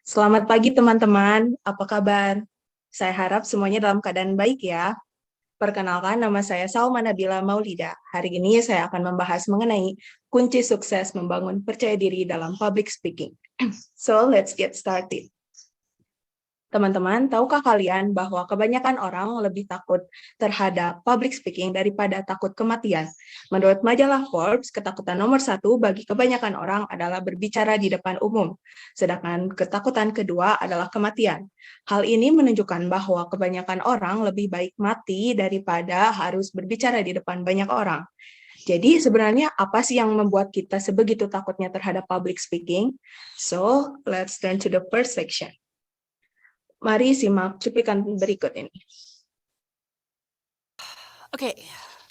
Selamat pagi teman-teman, apa kabar? Saya harap semuanya dalam keadaan baik ya. Perkenalkan, nama saya Salma Nabila Maulida. Hari ini saya akan membahas mengenai kunci sukses membangun percaya diri dalam public speaking. So, let's get started. Teman-teman, tahukah kalian bahwa kebanyakan orang lebih takut terhadap public speaking daripada takut kematian? Menurut majalah Forbes, ketakutan nomor 1 bagi kebanyakan orang adalah berbicara di depan umum, sedangkan ketakutan kedua adalah kematian. Hal ini menunjukkan bahwa kebanyakan orang lebih baik mati daripada harus berbicara di depan banyak orang. Jadi sebenarnya apa sih yang membuat kita sebegitu takutnya terhadap public speaking? So, let's turn to the first section. Mari simak cuplikan berikut ini. Okay,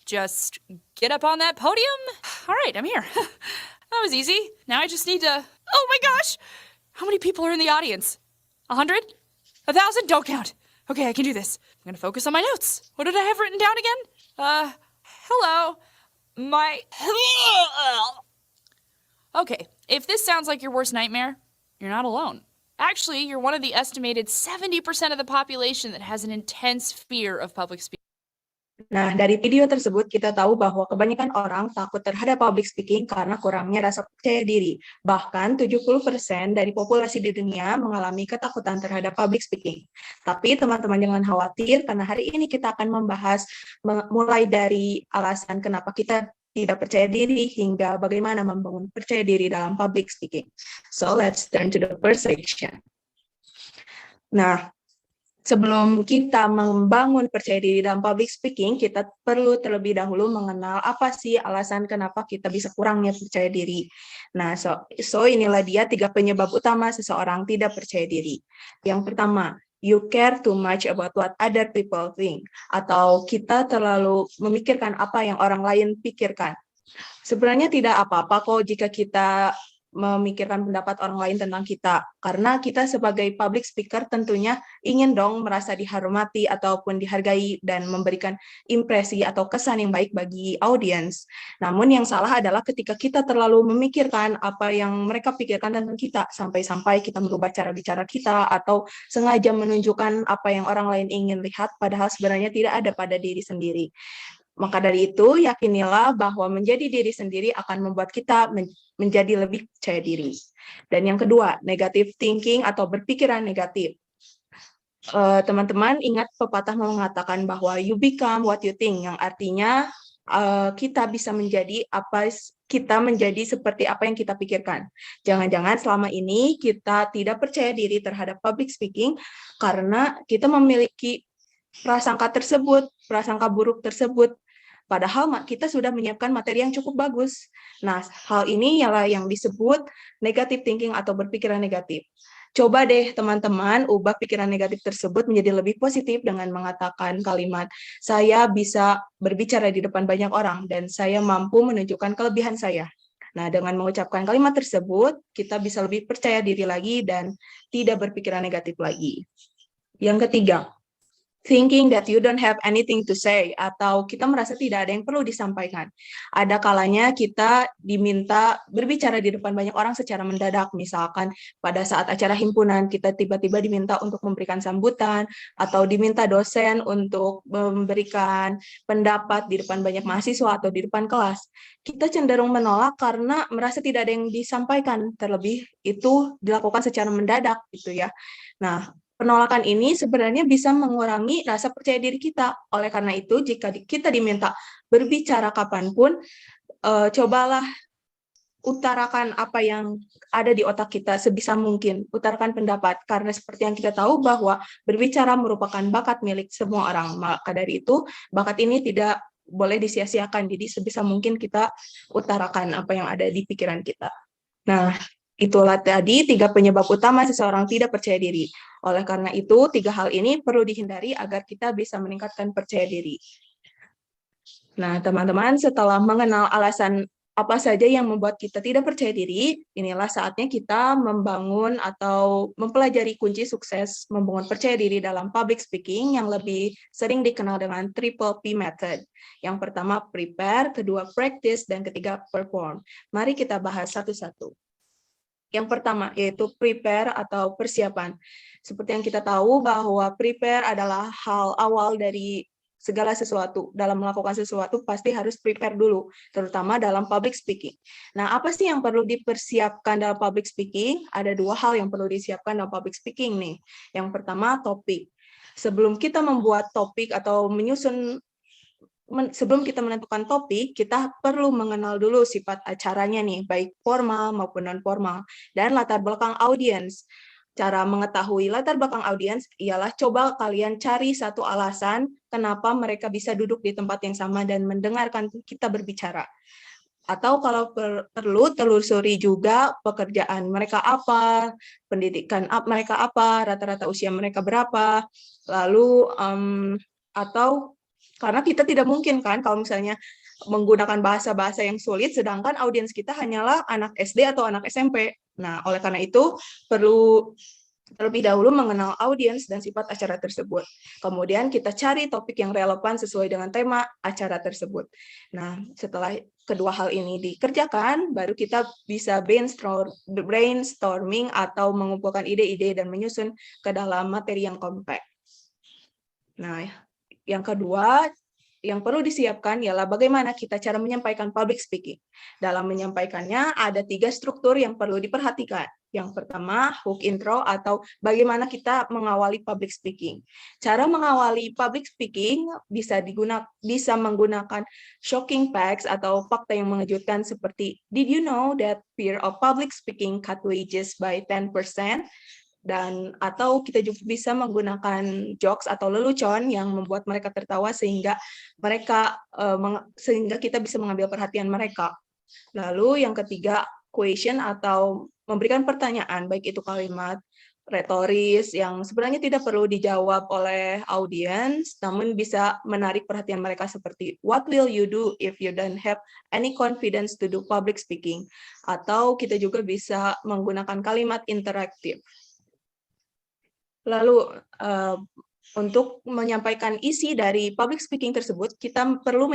just get up on that podium. All right, I'm here. That was easy. Now I just need to... Oh my gosh! How many people are in the audience? 100? 1,000? Don't count. Okay, I can do this. I'm gonna focus on my notes. What did I have written down again? Hello. Okay, if this sounds like your worst nightmare, you're not alone. Actually, you're one of the estimated 70% of the population that has an intense fear of public speaking. Nah, dari video tersebut kita tahu bahwa kebanyakan orang takut terhadap public speaking karena kurangnya rasa percaya diri. Bahkan 70% dari populasi di dunia mengalami ketakutan terhadap public speaking. Tapi teman-teman jangan khawatir karena hari ini kita akan membahas mulai dari alasan kenapa kita tidak percaya diri hingga bagaimana membangun percaya diri dalam public speaking. So, let's turn to the first section. Nah, sebelum kita membangun percaya diri dalam public speaking, kita perlu terlebih dahulu mengenal apa sih alasan kenapa kita bisa kurangnya percaya diri. Nah, so inilah dia 3 penyebab utama seseorang tidak percaya diri. Yang pertama, you care too much about what other people think, atau kita terlalu memikirkan apa yang orang lain pikirkan. Sebenarnya tidak apa-apa kok jika kita memikirkan pendapat orang lain tentang kita, karena kita sebagai public speaker tentunya ingin dong merasa dihormati ataupun dihargai dan memberikan impresi atau kesan yang baik bagi audiens. Namun yang salah adalah ketika kita terlalu memikirkan apa yang mereka pikirkan tentang kita, sampai-sampai kita merubah cara bicara kita atau sengaja menunjukkan apa yang orang lain ingin lihat, padahal sebenarnya tidak ada pada diri sendiri. Maka dari itu, yakinilah bahwa menjadi diri sendiri akan membuat kita menjadi lebih percaya diri. Dan yang kedua, negative thinking atau berpikiran negatif. Teman-teman ingat pepatah mengatakan bahwa you become what you think, yang artinya kita bisa menjadi seperti apa yang kita pikirkan. Jangan-jangan selama ini kita tidak percaya diri terhadap public speaking karena kita memiliki prasangka buruk tersebut. Padahal kita sudah menyiapkan materi yang cukup bagus. Nah, hal ini ialah yang disebut negative thinking atau berpikiran negatif. Coba deh teman-teman ubah pikiran negatif tersebut menjadi lebih positif dengan mengatakan kalimat, saya bisa berbicara di depan banyak orang dan saya mampu menunjukkan kelebihan saya. Nah, dengan mengucapkan kalimat tersebut, kita bisa lebih percaya diri lagi dan tidak berpikiran negatif lagi. Yang ketiga, thinking that you don't have anything to say, atau kita merasa tidak ada yang perlu disampaikan. Ada kalanya kita diminta berbicara di depan banyak orang secara mendadak, misalkan pada saat acara himpunan kita tiba-tiba diminta untuk memberikan sambutan, atau diminta dosen untuk memberikan pendapat di depan banyak mahasiswa atau di depan kelas. Kita cenderung menolak karena merasa tidak ada yang disampaikan, terlebih itu dilakukan secara mendadak gitu ya. Nah, penolakan ini sebenarnya bisa mengurangi rasa percaya diri kita. Oleh karena itu, jika kita diminta berbicara kapanpun, cobalah utarakan apa yang ada di otak kita sebisa mungkin. Utarakan pendapat, karena seperti yang kita tahu bahwa berbicara merupakan bakat milik semua orang. Maka dari itu, bakat ini tidak boleh disia-siakan. Jadi sebisa mungkin kita utarakan apa yang ada di pikiran kita. Nah, itulah tadi 3 penyebab utama seseorang tidak percaya diri. Oleh karena itu, 3 hal ini perlu dihindari agar kita bisa meningkatkan percaya diri. Nah, teman-teman, setelah mengenal alasan apa saja yang membuat kita tidak percaya diri, inilah saatnya kita membangun atau mempelajari kunci sukses membangun percaya diri dalam public speaking yang lebih sering dikenal dengan triple P method. Yang pertama prepare, kedua practice, dan ketiga perform. Mari kita bahas satu-satu. Yang pertama yaitu prepare atau persiapan. Seperti yang kita tahu bahwa prepare adalah hal awal dari segala sesuatu. Dalam melakukan sesuatu pasti harus prepare dulu, terutama dalam public speaking. Nah, apa sih yang perlu dipersiapkan dalam public speaking? Ada 2 hal yang perlu disiapkan dalam public speaking nih. Yang pertama, topik. Sebelum kita membuat topik atau sebelum kita menentukan topik, kita perlu mengenal dulu sifat acaranya nih, baik formal maupun non-formal, dan latar belakang audiens. Cara mengetahui latar belakang audiens ialah coba kalian cari satu alasan kenapa mereka bisa duduk di tempat yang sama dan mendengarkan kita berbicara. Atau kalau perlu telusuri juga pekerjaan mereka apa, pendidikan mereka apa, rata-rata usia mereka berapa, lalu atau karena kita tidak mungkin kan kalau misalnya menggunakan bahasa-bahasa yang sulit, sedangkan audiens kita hanyalah anak SD atau anak SMP. Nah, oleh karena itu perlu terlebih dahulu mengenal audiens dan sifat acara tersebut. Kemudian kita cari topik yang relevan sesuai dengan tema acara tersebut. Nah, setelah kedua hal ini dikerjakan, baru kita bisa brainstorming atau mengumpulkan ide-ide dan menyusun ke dalam materi yang kompak. Nah, yang kedua, yang perlu disiapkan ialah bagaimana kita cara menyampaikan public speaking. Dalam menyampaikannya ada 3 struktur yang perlu diperhatikan. Yang pertama, hook intro atau bagaimana kita mengawali public speaking. Cara mengawali public speaking bisa menggunakan shocking facts atau fakta yang mengejutkan seperti, did you know that fear of public speaking cut wages by 10%? Dan atau kita juga bisa menggunakan jokes atau lelucon yang membuat mereka tertawa sehingga kita bisa mengambil perhatian mereka. Lalu yang ketiga, question atau memberikan pertanyaan, baik itu kalimat retoris yang sebenarnya tidak perlu dijawab oleh audiens, namun bisa menarik perhatian mereka seperti, what will you do if you don't have any confidence to do public speaking? Atau kita juga bisa menggunakan kalimat interaktif. Lalu untuk menyampaikan isi dari public speaking tersebut, kita perlu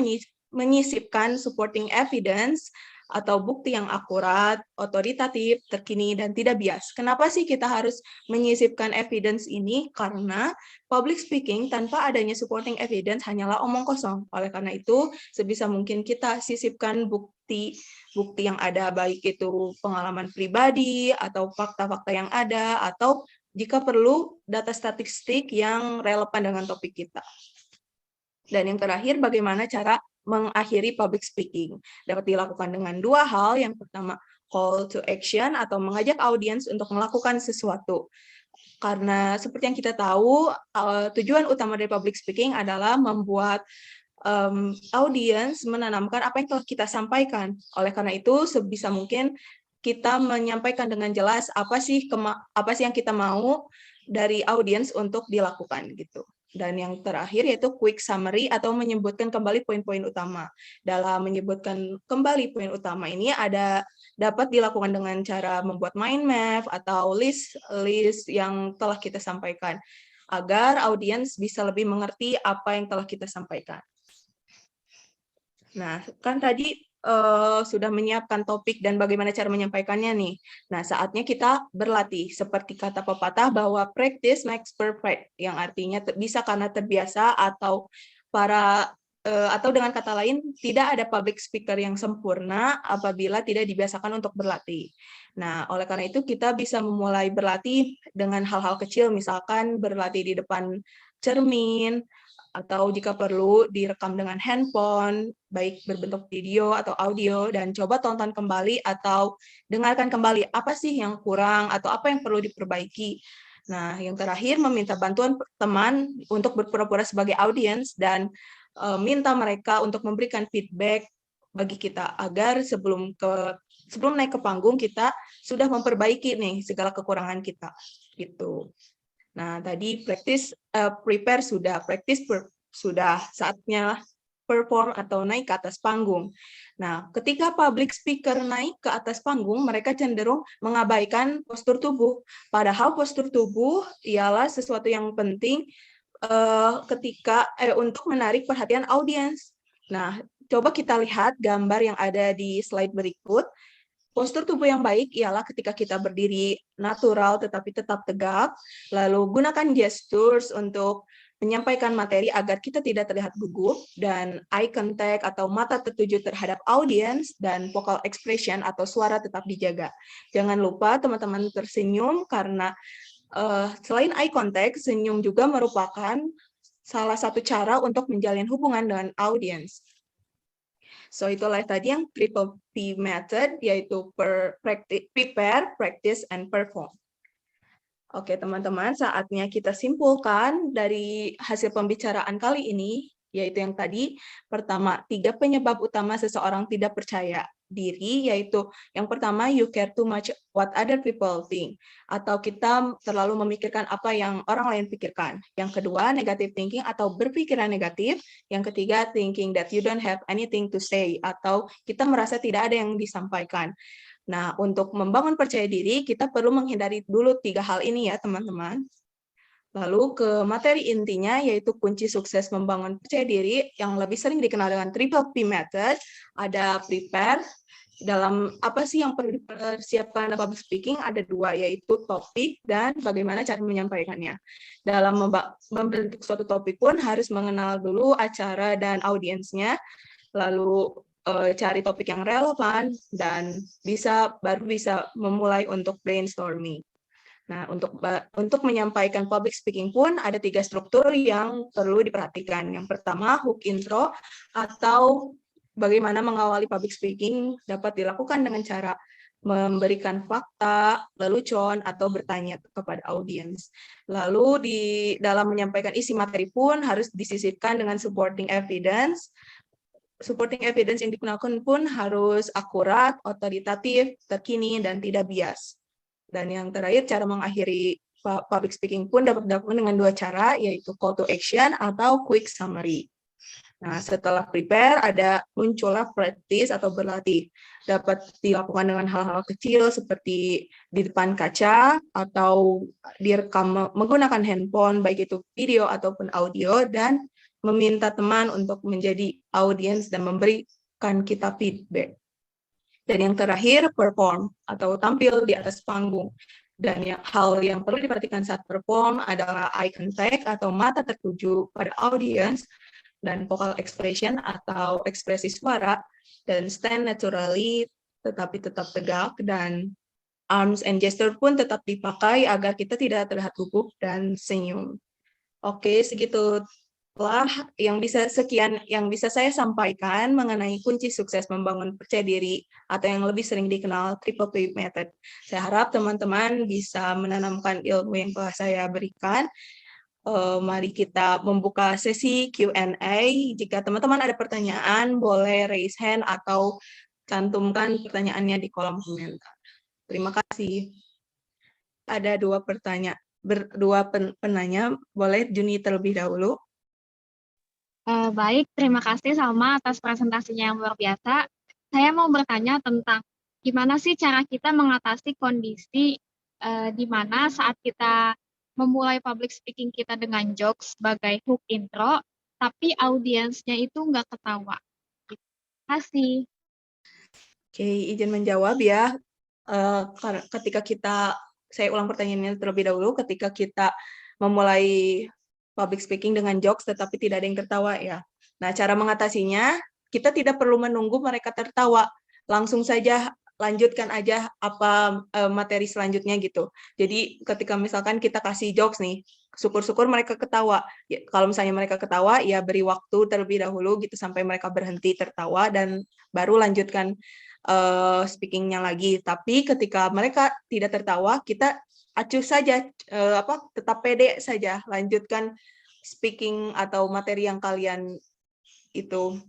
menyisipkan supporting evidence atau bukti yang akurat, otoritatif, terkini, dan tidak bias. Kenapa sih kita harus menyisipkan evidence ini? Karena public speaking tanpa adanya supporting evidence hanyalah omong kosong. Oleh karena itu, sebisa mungkin kita sisipkan bukti yang ada, baik itu pengalaman pribadi, atau fakta-fakta yang ada, atau jika perlu, data statistik yang relevan dengan topik kita. Dan yang terakhir, bagaimana cara mengakhiri public speaking. Dapat dilakukan dengan 2 hal. Yang pertama, call to action atau mengajak audiens untuk melakukan sesuatu. Karena seperti yang kita tahu, tujuan utama dari public speaking adalah membuat audiens menanamkan apa yang telah kita sampaikan. Oleh karena itu, sebisa mungkin kita menyampaikan dengan jelas apa sih yang kita mau dari audiens untuk dilakukan gitu. Dan yang terakhir yaitu quick summary atau menyebutkan kembali poin-poin utama. Dalam menyebutkan kembali poin utama ini dapat dilakukan dengan cara membuat mind map atau list yang telah kita sampaikan agar audiens bisa lebih mengerti apa yang telah kita sampaikan. Nah, kan tadi sudah menyiapkan topik dan bagaimana cara menyampaikannya nih. Nah, saatnya kita berlatih. Seperti kata pepatah bahwa practice makes perfect, yang artinya bisa karena terbiasa atau dengan kata lain, tidak ada public speaker yang sempurna apabila tidak dibiasakan untuk berlatih. Nah, oleh karena itu kita bisa memulai berlatih dengan hal-hal kecil, misalkan berlatih di depan cermin, atau jika perlu direkam dengan handphone, baik berbentuk video atau audio, dan coba tonton kembali atau dengarkan kembali apa sih yang kurang atau apa yang perlu diperbaiki. Nah, yang terakhir meminta bantuan teman untuk berpura-pura sebagai audiens dan minta mereka untuk memberikan feedback bagi kita agar sebelum naik ke panggung kita sudah memperbaiki nih segala kekurangan kita gitu. Nah, tadi prepare sudah, practice sudah, saatnya perform atau naik ke atas panggung. Nah, ketika public speaker naik ke atas panggung, mereka cenderung mengabaikan postur tubuh. Padahal postur tubuh ialah sesuatu yang penting untuk menarik perhatian audiens. Nah, coba kita lihat gambar yang ada di slide berikut. Postur tubuh yang baik ialah ketika kita berdiri natural tetapi tetap tegak, lalu gunakan gestures untuk menyampaikan materi agar kita tidak terlihat gugup, dan eye contact atau mata tertuju terhadap audiens, dan vocal expression atau suara tetap dijaga. Jangan lupa teman-teman tersenyum karena selain eye contact, senyum juga merupakan salah satu cara untuk menjalin hubungan dengan audiens. So itulah tadi yang triple P method, yaitu prepare, practice, and perform. Oke teman-teman, saatnya kita simpulkan dari hasil pembicaraan kali ini, yaitu yang tadi, pertama, 3 penyebab utama seseorang tidak percaya diri, yaitu yang pertama, you care too much what other people think, atau kita terlalu memikirkan apa yang orang lain pikirkan. Yang kedua, negative thinking atau berpikiran negatif. Yang ketiga, thinking that you don't have anything to say, atau kita merasa tidak ada yang disampaikan. Nah, untuk membangun percaya diri, kita perlu menghindari dulu 3 hal ini ya, teman-teman. Lalu ke materi intinya, yaitu kunci sukses membangun percaya diri yang lebih sering dikenal dengan triple P method. Ada prepare, dalam apa sih yang perlu dipersiapkan dalam public speaking, ada 2, yaitu topik dan bagaimana cara menyampaikannya. Dalam membentuk suatu topik pun harus mengenal dulu acara dan audiensnya, lalu cari topik yang relevan, dan baru bisa memulai untuk brainstorming. Nah, untuk menyampaikan public speaking pun ada 3 struktur yang perlu diperhatikan. Yang pertama, hook intro, atau bagaimana mengawali public speaking dapat dilakukan dengan cara memberikan fakta, lelucon, atau bertanya kepada audiens. Lalu di dalam menyampaikan isi materi pun harus disisipkan dengan supporting evidence. Supporting evidence yang digunakan pun harus akurat, otoritatif, terkini, dan tidak bias. Dan yang terakhir, cara mengakhiri public speaking pun dapat dilakukan dengan 2 cara, yaitu call to action atau quick summary. Nah, setelah prepare, muncullah practice atau berlatih. Dapat dilakukan dengan hal-hal kecil seperti di depan kaca atau direkam menggunakan handphone, baik itu video ataupun audio, dan meminta teman untuk menjadi audiens dan memberikan kita feedback. Dan yang terakhir, perform atau tampil di atas panggung. Dan hal yang perlu diperhatikan saat perform adalah eye contact atau mata tertuju pada audiens, dan vocal expression atau ekspresi suara, dan stand naturally tetapi tetap tegak, dan arms and gesture pun tetap dipakai agar kita tidak terlihat gugup dan senyum. Oke, segitu yang bisa saya sampaikan mengenai kunci sukses membangun percaya diri atau yang lebih sering dikenal triple P method. Saya harap teman-teman bisa menanamkan ilmu yang telah saya berikan. Mari kita membuka sesi Q&A. Jika teman-teman ada pertanyaan, boleh raise hand atau cantumkan pertanyaannya di kolom komentar. Terima kasih. Ada 2 penanya, boleh Juni terlebih dahulu. Baik, terima kasih Salma atas presentasinya yang luar biasa. Saya mau bertanya tentang gimana sih cara kita mengatasi kondisi di mana saat kita memulai public speaking kita dengan jokes sebagai hook intro, tapi audiensnya itu nggak ketawa. Terima kasih. Oke, izin menjawab ya. Saya ulang pertanyaannya terlebih dahulu, ketika kita memulai public speaking dengan jokes tetapi tidak ada yang tertawa ya. Nah, cara mengatasinya, kita tidak perlu menunggu mereka tertawa, langsung saja lanjutkan aja apa materi selanjutnya gitu. Jadi ketika misalkan kita kasih jokes nih, syukur-syukur mereka ketawa. Ya, kalau misalnya mereka ketawa, ya beri waktu terlebih dahulu gitu sampai mereka berhenti tertawa, dan baru lanjutkan speakingnya lagi. Tapi ketika mereka tidak tertawa, kita acuh saja, tetap pede saja, lanjutkan speaking atau materi yang kalian itu.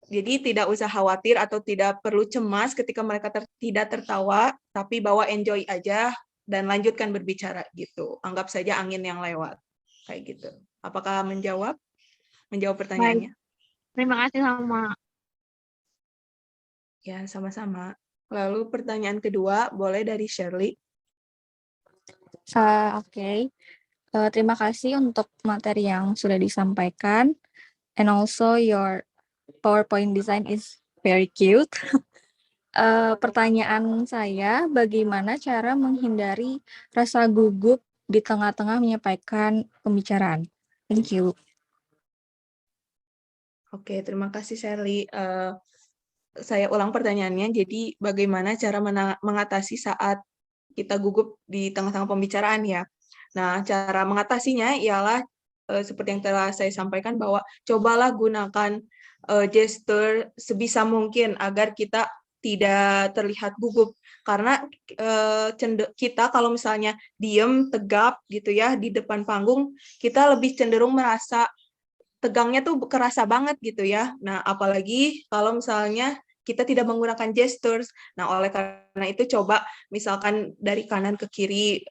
Jadi tidak usah khawatir atau tidak perlu cemas ketika mereka tidak tertawa, tapi bawa enjoy aja dan lanjutkan berbicara gitu. Anggap saja angin yang lewat, kayak gitu. Apakah menjawab pertanyaannya? Baik. Terima kasih Salma. Ya, sama-sama. Lalu pertanyaan kedua, boleh dari Shirley. Oke. Terima kasih untuk materi yang sudah disampaikan, and also your PowerPoint design is very cute. Pertanyaan saya, bagaimana cara menghindari rasa gugup di tengah-tengah menyampaikan pembicaraan? Thank you. Oke, terima kasih Sally. Saya ulang pertanyaannya. Jadi, bagaimana cara mengatasi saat kita gugup di tengah-tengah pembicaraan ya? Nah, cara mengatasinya ialah seperti yang telah saya sampaikan bahwa cobalah gunakan gesture sebisa mungkin agar kita tidak terlihat gugup. Karena kita kalau misalnya diem, tegap gitu ya di depan panggung, kita lebih cenderung merasa tegangnya tuh kerasa banget gitu ya. Nah, apalagi kalau misalnya kita tidak menggunakan gestures. Nah, oleh karena itu coba misalkan dari kanan ke kiri,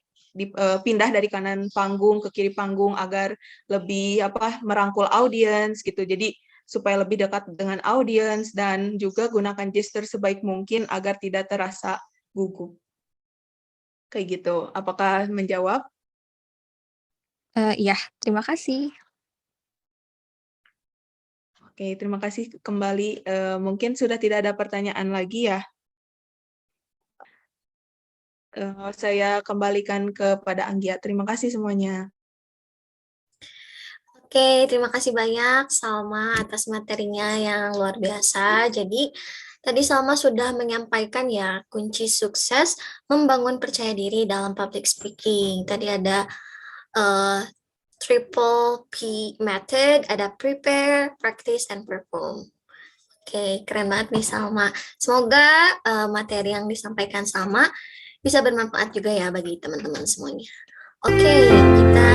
pindah dari kanan panggung ke kiri panggung agar lebih merangkul audiens gitu. Jadi supaya lebih dekat dengan audiens dan juga gunakan gesture sebaik mungkin agar tidak terasa gugup. Kayak gitu. Apakah menjawab? Iya, terima kasih. Oke, terima kasih kembali. Mungkin sudah tidak ada pertanyaan lagi ya. Saya kembalikan kepada Anggia. Terima kasih semuanya. Oke, terima kasih banyak Salma atas materinya yang luar biasa. Jadi, tadi Salma sudah menyampaikan ya kunci sukses membangun percaya diri dalam public speaking. Tadi ada triple P method, ada prepare, practice, and perform. Oke, keren banget nih Salma. Semoga materi yang disampaikan Salma bisa bermanfaat juga ya bagi teman-teman semuanya. Oke, kita